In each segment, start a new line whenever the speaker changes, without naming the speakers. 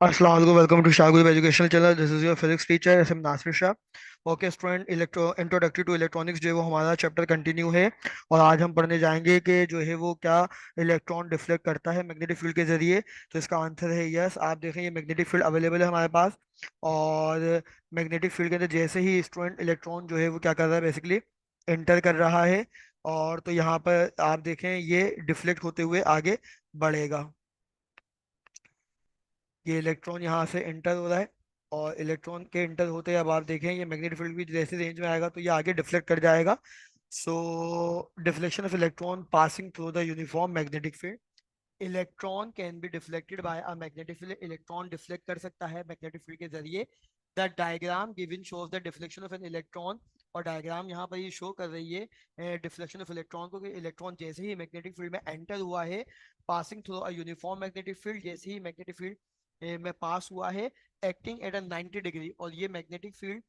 अस्सलाम वालेकुम welcome to Shah educational channel. This is your physics teacher S M Nasir Shah. Okay student, introductory to electronics जो है वो हमारा चैप्टर कंटिन्यू है। और आज हम पढ़ने जाएंगे कि जो है वो क्या इलेक्ट्रॉन डिफ्लेक्ट करता है मैग्नेटिक फील्ड के जरिए। तो इसका आंसर है यस। आप देखें ये मैग्नेटिक फील्ड अवेलेबल है हमारे पास। और मैग्नेटिक फील्ड के अंदर जैसे ही स्टूडेंट इलेक्ट्रॉन जो है वो क्या कर रहा है, बेसिकली एंटर कर रहा है। और तो यहाँ पर आप देखें ये डिफ्लेक्ट होते हुए आगे बढ़ेगा। ये इलेक्ट्रॉन यहाँ से एंटर हो रहा है। और इलेक्ट्रॉन के एंटर होते ही अब आप देखें ये मैग्नेटिक फील्ड भी जैसे रेंज में आएगा तो ये आगे डिफ्लेक्ट कर जाएगा। So deflection of electron passing through the uniform magnetic field. Electron can be deflected by a magnetic field. Electron deflect कर सकता है मैग्नेटिक फील्ड के जरिए। The diagram given shows the deflection of an electron. और diagram यहाँ पर ये show कर रही है डिफ्लेक्शन ऑफ इलेक्ट्रॉन को, कि इलेक्ट्रॉन जैसे ही मैग्नेटिक फील्ड में एंटर हुआ है, passing through a uniform magnetic field, जैसे ही मैग्नेटिक फील्ड में पास हुआ है, एक्टिंग एट अ 90 डिग्री। और ये मैग्नेटिक फील्ड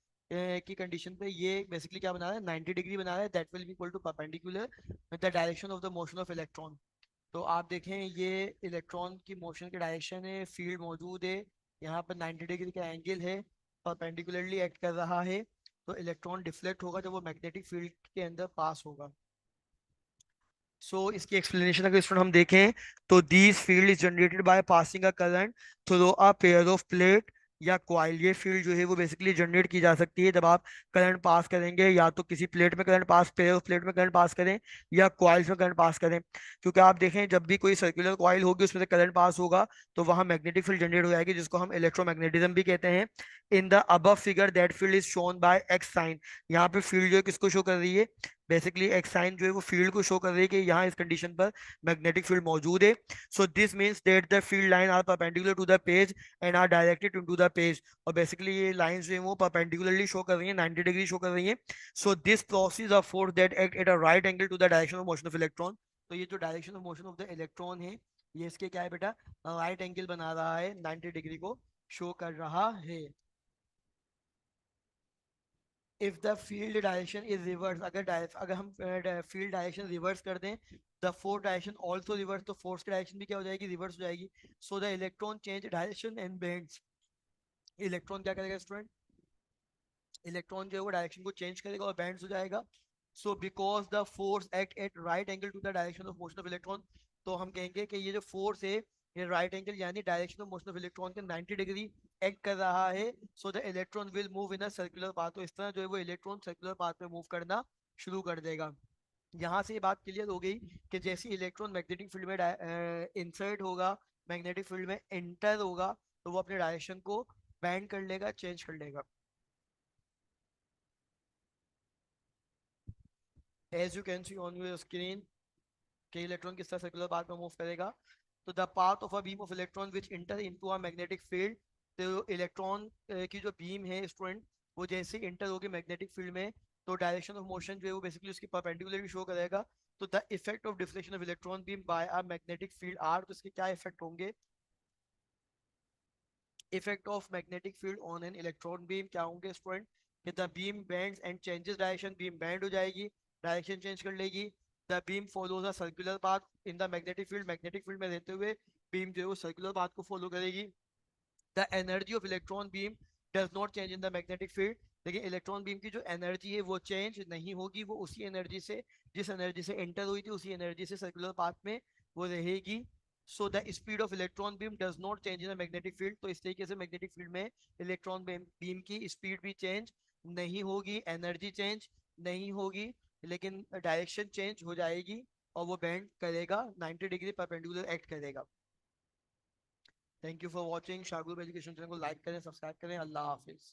की कंडीशन पे ये बेसिकली क्या बना रहा है, 90 डिग्री बना रहा है। That will be equal to perpendicular the direction of the motion of electron. तो आप देखें ये इलेक्ट्रॉन की मोशन के डायरेक्शन है, फील्ड मौजूद है, यहाँ पर 90 डिग्री का एंगल है, परपेंडिकुलरली एक्ट कर रहा है। तो इलेक्ट्रॉन डिफ्लेक्ट होगा जब वो मैग्नेटिक फील्ड के अंदर पास होगा। इसकी एक्सप्लेनेशन अगर स्टूडेंट हम देखें तो this field is generated by passing a current through a pair of plate या कॉइल। ये फील्ड जो है वो बेसिकली जनरेट की जा सकती है जब आप करंट पास करेंगे, या तो किसी प्लेट में current pass, pair of plate में करंट पास करें, या कॉइल्स में करंट पास करें। क्योंकि आप देखें जब भी कोई सर्कुलर कॉइल होगी उसमें से करंट पास होगा तो वहां मैग्नेटिक फील्ड जनरेट हो जाएगी, जिसको हम इलेक्ट्रोमैग्नेटिज्म भी कहते हैं। In the above figure that field is shown by x sign. यहाँ पे फील्ड जो है किसको शो कर रही है, बेसिकली एक्स साइन जो है वो फील्ड को शो कर रही है कि यहाँ इस कंडीशन पर मैग्नेटिक फील्ड मौजूद है। So this means that the field line are perpendicular to the page and are directed to the page. और बेसिकली ये लाइंस जो है वो परपेंडिकुलरली शो कर रही है, 90 डिग्री शो कर रही है। So this process of force that act at a right angle to the direction of motion of electron. तो ये जो direction of motion of the electron है, ये इसके क्या है बेटा, राइट एंगल बना रहा है, 90 डिग्री को शो कर रहा है। If the field direction is reverse, अगर हम फील्ड डायरेक्शन रिवर्स कर दें, the force direction also reverse, तो फोर्स की डायरेक्शन भी क्या हो जाएगी, रिवर्स हो जाएगी। So the electron change direction and bends. Electron क्या करेगा स्टूडेंट, इलेक्ट्रॉन जो है वो डायरेक्शन को चेंज करेगा और बेंड्स हो जाएगा। So because the force act at right angle to the direction of motion of electron. तो हम कहेंगे कि ये जो फोर्स है ये राइट एंगल यानी direction of motion of electron के 90 डिग्री एक्ट कर रहा है। So the electron will move in a circular path. तो इस तरह जो है वो इलेक्ट्रॉन सर्कुलर पाथ में मूव करना शुरू कर देगा। यहाँ से ये बात क्लियर हो गई कि जैसे इलेक्ट्रॉन मैग्नेटिक फील्ड में इंसर्ट होगा, मैग्नेटिक फील्ड में एंटर होगा, तो वो अपने डायरेक्शन को बैंड कर लेगा, चेंज कर लेगा। As you can see on your screen के इलेक्ट्रॉन किस तरह सर्कुलर पाथ में मूव करेगा। तो the path of a beam of electron which enter into a magnetic field. तो इलेक्ट्रॉन की जो बीम है स्टूडेंट, वो जैसे इंटर होगी मैग्नेटिक फील्ड में, तो डायरेक्शन ऑफ मोशन जो है वो बेसिकली उसकी परपेंडिकुलरली शो करेगा। तो the effect of deflection of electron beam by a magnetic field are. तो इसके क्या इफेक्ट होंगे, effect of magnetic field on an electron beam क्या होंगे स्टूडेंट, कि the beam bends and changes direction. Beam bend हो जाएगी, डायरेक्शन चेंज कर लेगी। The beam follows a circular path in the magnetic field. Magnetic field में रहते हुए बीम जो है वो सर्कुलर पाथ को फॉलो करेगी। The energy of electron beam does not change in the magnetic field. लेकिन इलेक्ट्रॉन बीम की जो एनर्जी है वो चेंज नहीं होगी, वो उसी एनर्जी से, जिस एनर्जी से एंटर हुई थी उसी एनर्जी से सर्कुलर पाथ में वो रहेगी। So the speed of electron beam does not change in the magnetic field. तो इस तरीके से मैग्नेटिक फील्ड में इलेक्ट्रॉन बीम की स्पीड भी चेंज नहीं होगी, एनर्जी चेंज नहीं होगी, लेकिन डायरेक्शन चेंज हो जाएगी और वो बेंड करेगा, 90 डिग्री परपेंडिकुलर एक्ट करेगा। Thank you for watching. Shagub education channel को लाइक करें, सब्सक्राइब करें। अल्लाह हाफिज।